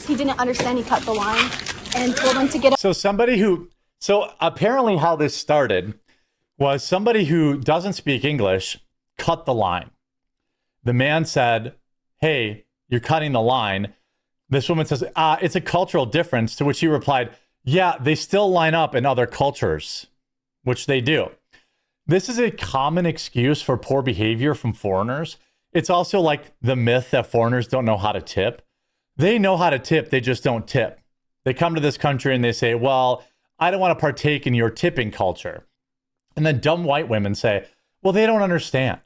He didn't understand. He cut the line and told him to get up. So apparently how this started was somebody who doesn't speak English cut the line. The man said, hey, you're cutting the line. This woman says, it's a cultural difference, to which he replied, yeah, they still line up in other cultures, which they do. This is a common excuse for poor behavior from foreigners. It's also like the myth that foreigners don't know how to tip. They know how to tip, they just don't tip. They come to this country and they say, well, I don't want to partake in your tipping culture. And then dumb white women say, well, they don't understand.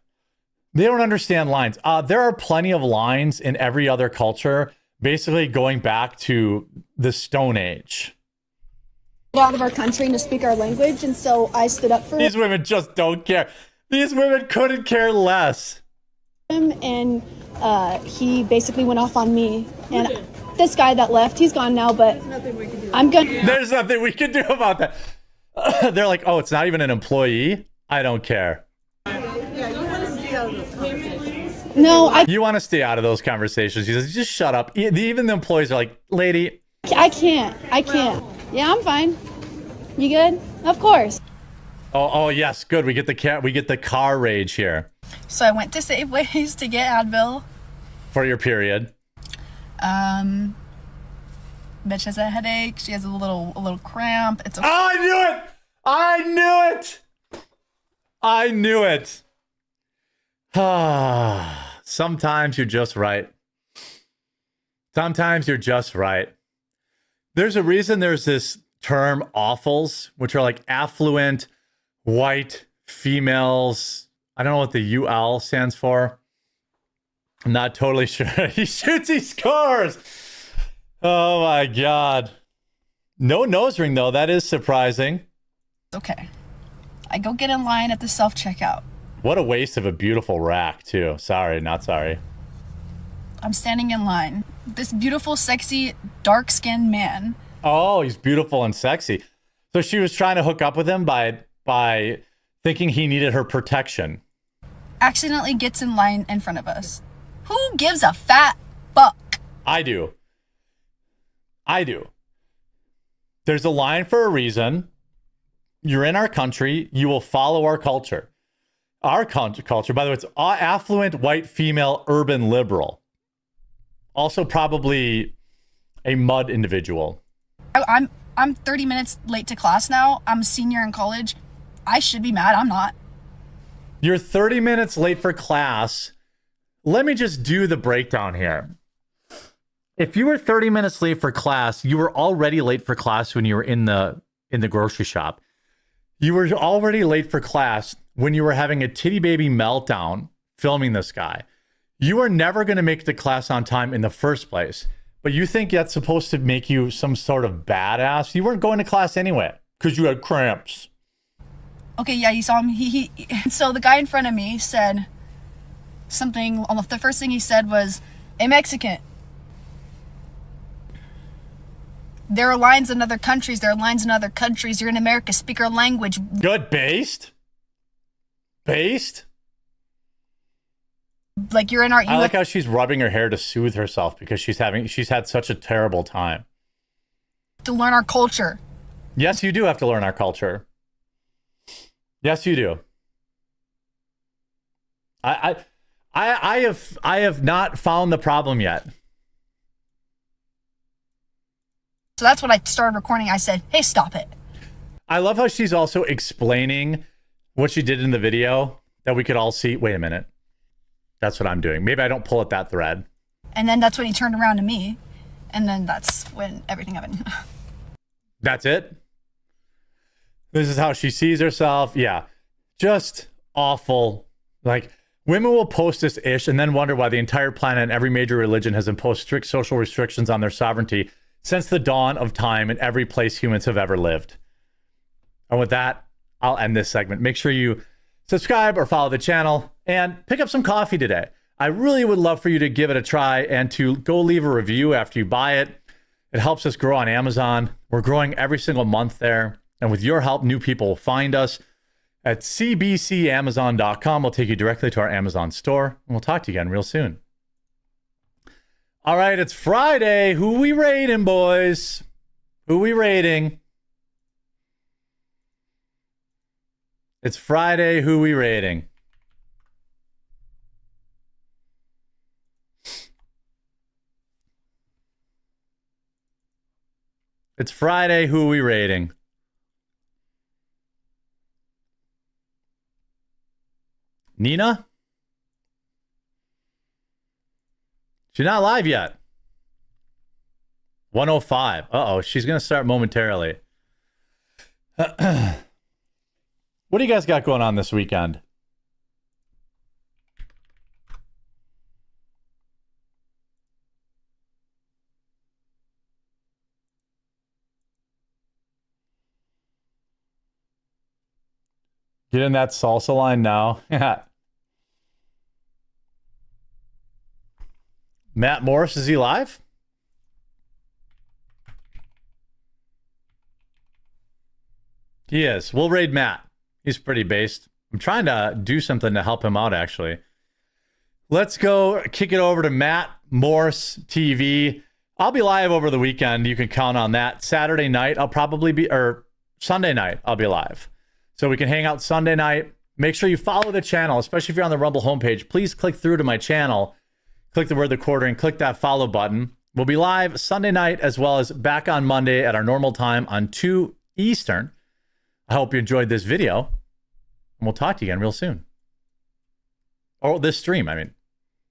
They don't understand lines. There are plenty of lines in every other culture, basically going back to the Stone Age. Out of our country and to speak our language, and so I stood up for These women just don't care. These women couldn't care less. him, and he basically went off on me. And this guy that left, he's gone now, but I'm gonna. There's nothing we can do about that. They're like, oh, it's not even an employee? I don't care. No, You want to stay out of those conversations. He says, just shut up. Even the employees are like, lady. I can't. Yeah, I'm fine. You good? Of course. Oh yes, good. We get the car rage here. So I went to Safeways to get Advil. For your period. Bitch has a headache. She has a little cramp. It's. I knew it. Sometimes you're just right. There's a reason there's this term awfuls, which are like affluent white females. I don't know what the UL stands for. I'm not totally sure. He shoots, he scores. Oh my God. No nose ring, though. That is surprising. Okay. I go get in line at the self-checkout. What a waste of a beautiful rack, too. Sorry, not sorry. I'm standing in line. This beautiful, sexy, dark-skinned man. Oh, he's beautiful and sexy. So she was trying to hook up with him by thinking he needed her protection. Accidentally gets in line in front of us. Who gives a fat fuck? I do. There's a line for a reason. You're in our country. You will follow our culture. Our culture, by the way, it's affluent, white, female, urban, liberal. Also probably a mud individual. I'm 30 minutes late to class now. I'm a senior in college. I should be mad. I'm not. You're 30 minutes late for class. Let me just do the breakdown here. If you were 30 minutes late for class, you were already late for class when you were in the grocery shop. You were already late for class when you were having a titty baby meltdown filming this guy. You are never going to make it to class on time in the first place. But you think that's supposed to make you some sort of badass? You weren't going to class anyway because you had cramps. Okay, yeah, you saw him. So the guy in front of me said something. Almost the first thing he said was, "Hey, Mexican. There are lines in other countries. There are lines in other countries. You're in America. Speak our language." Good. Based? Like you're in our. I like how she's rubbing her hair to soothe herself because she's had such a terrible time. To learn our culture. Yes, you do have to learn our culture. Yes, you do. I have not found the problem yet. So that's when I started recording. I said, "Hey, stop it." I love how she's also explaining what she did in the video that we could all see. Wait a minute. That's what I'm doing. Maybe I don't pull at that thread. And then that's when he turned around to me. And then that's when everything happened. That's it? This is how she sees herself. Yeah. Just awful. Like, women will post this ish and then wonder why the entire planet and every major religion has imposed strict social restrictions on their sovereignty since the dawn of time in every place humans have ever lived. And with that, I'll end this segment. Make sure you subscribe or follow the channel and pick up some coffee today. I really would love for you to give it a try and to go leave a review after you buy it. It helps us grow on Amazon. We're growing every single month there. And with your help, new people will find us at cbcamazon.com. We'll take you directly to our Amazon store. And we'll talk to you again real soon. All right, it's Friday. Who we rating, boys? Who we rating? It's Friday. Who we rating? It's Friday. Who we rating? Nina? She's not live yet. 105. Uh-oh, she's going to start momentarily. What do you guys got going on this weekend? Get in that salsa line now. Matt Morris, is he live? He is. We'll raid Matt. He's pretty based. I'm trying to do something to help him out, actually. Let's go kick it over to Matt Morse TV. I'll be live over the weekend. You can count on that. Saturday night, I'll probably be, or Sunday night, I'll be live. So we can hang out Sunday night. Make sure you follow the channel, especially if you're on the Rumble homepage. Please click through to my channel. Click the word The Quartering, click that follow button. We'll be live Sunday night as well as back on Monday at our normal time on 2 Eastern. I hope you enjoyed this video. And we'll talk to you again real soon. Or this stream, I mean.